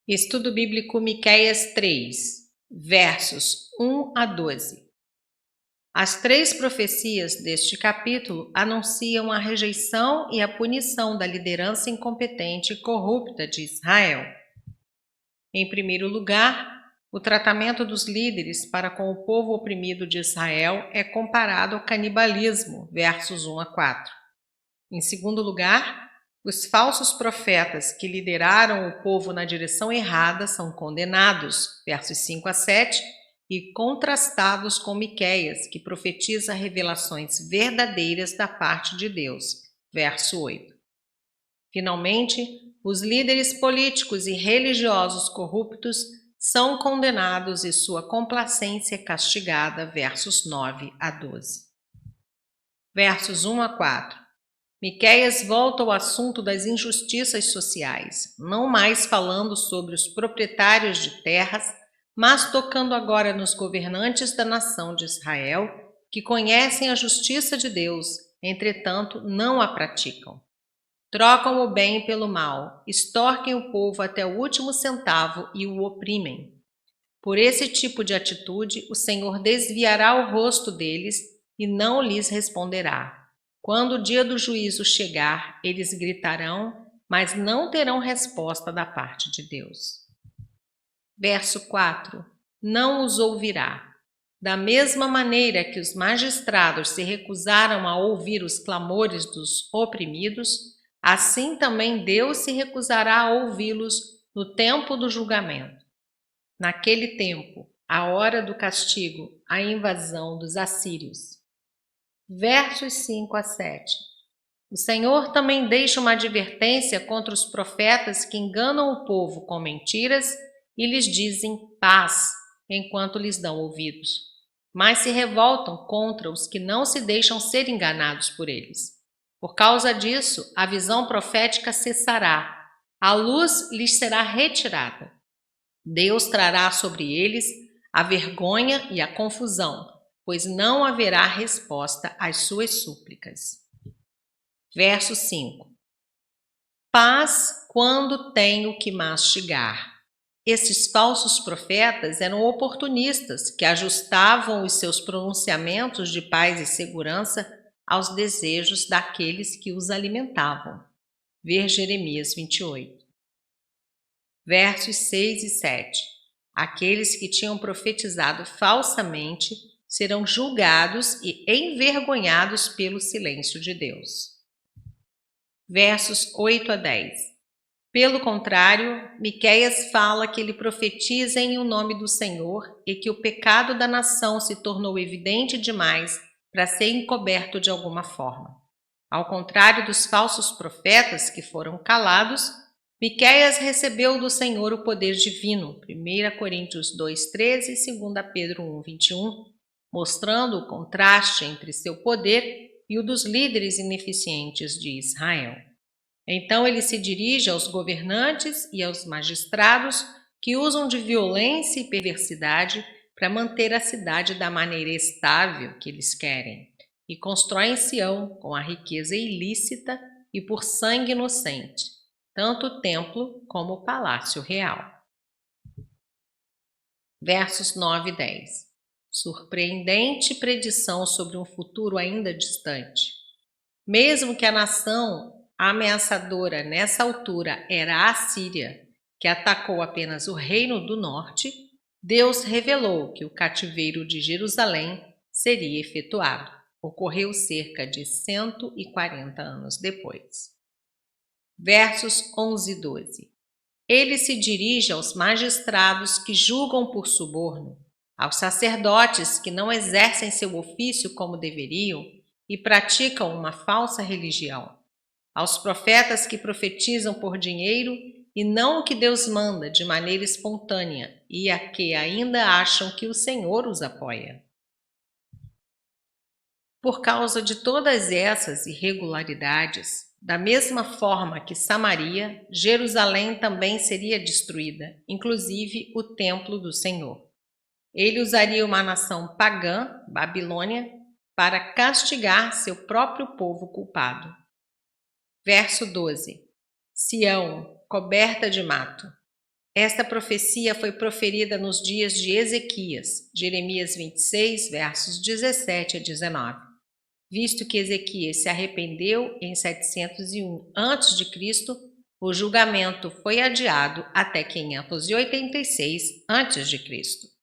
Estudo Bíblico Miqueias 3, versos 1 a 12. As três profecias deste capítulo anunciam a rejeição e a punição da liderança incompetente e corrupta de Israel. Em primeiro lugar, o tratamento dos líderes para com o povo oprimido de Israel é comparado ao canibalismo, versos 1 a 4. Em segundo lugar, os falsos profetas que lideraram o povo na direção errada são condenados, versos 5 a 7, e contrastados com Miqueias, que profetiza revelações verdadeiras da parte de Deus, verso 8. Finalmente, os líderes políticos e religiosos corruptos são condenados e sua complacência castigada, versos 9 a 12. Versos 1 a 4. Miqueias volta ao assunto das injustiças sociais, não mais falando sobre os proprietários de terras, mas tocando agora nos governantes da nação de Israel, que conhecem a justiça de Deus, entretanto não a praticam. Trocam o bem pelo mal, extorquem o povo até o último centavo e o oprimem. Por esse tipo de atitude, o Senhor desviará o rosto deles e não lhes responderá. Quando o dia do juízo chegar, eles gritarão, mas não terão resposta da parte de Deus. Verso 4. Não os ouvirá. Da mesma maneira que os magistrados se recusaram a ouvir os clamores dos oprimidos, assim também Deus se recusará a ouvi-los no tempo do julgamento. Naquele tempo, a hora do castigo, a invasão dos assírios. Versos 5 a 7. O Senhor também deixa uma advertência contra os profetas que enganam o povo com mentiras e lhes dizem paz, enquanto lhes dão ouvidos, mas se revoltam contra os que não se deixam ser enganados por eles. Por causa disso, a visão profética cessará, a luz lhes será retirada. Deus trará sobre eles a vergonha e a confusão, pois não haverá resposta às suas súplicas. Verso 5. Paz quando tem o que mastigar. Esses falsos profetas eram oportunistas que ajustavam os seus pronunciamentos de paz e segurança aos desejos daqueles que os alimentavam. Ver Jeremias 28. Versos 6 e 7. Aqueles que tinham profetizado falsamente serão julgados e envergonhados pelo silêncio de Deus. Versos 8 a 10. Pelo contrário, Miqueias fala que ele profetiza em o nome do Senhor e que o pecado da nação se tornou evidente demais para ser encoberto de alguma forma. Ao contrário dos falsos profetas que foram calados, Miqueias recebeu do Senhor o poder divino, 1 Coríntios 2,13 e 2 Pedro 1,21, mostrando o contraste entre seu poder e o dos líderes ineficientes de Israel. Então ele se dirige aos governantes e aos magistrados que usam de violência e perversidade para manter a cidade da maneira estável que eles querem, e constroem Sião com a riqueza ilícita e por sangue inocente, tanto o templo como o palácio real. Versos 9 e 10. Surpreendente predição sobre um futuro ainda distante. Mesmo que a nação ameaçadora nessa altura era a Assíria, que atacou apenas o reino do norte, Deus revelou que o cativeiro de Jerusalém seria efetuado. Ocorreu cerca de 140 anos depois. Versos 11 e 12. Ele se dirige aos magistrados que julgam por suborno, aos sacerdotes que não exercem seu ofício como deveriam e praticam uma falsa religião, aos profetas que profetizam por dinheiro e não o que Deus manda de maneira espontânea e a que ainda acham que o Senhor os apoia. Por causa de todas essas irregularidades, da mesma forma que Samaria, Jerusalém também seria destruída, inclusive o templo do Senhor. Ele usaria uma nação pagã, Babilônia, para castigar seu próprio povo culpado. Verso 12. Sião, coberta de mato. Esta profecia foi proferida nos dias de Ezequias, Jeremias 26, versos 17 a 19. Visto que Ezequias se arrependeu em 701 a.C., o julgamento foi adiado até 586 a.C.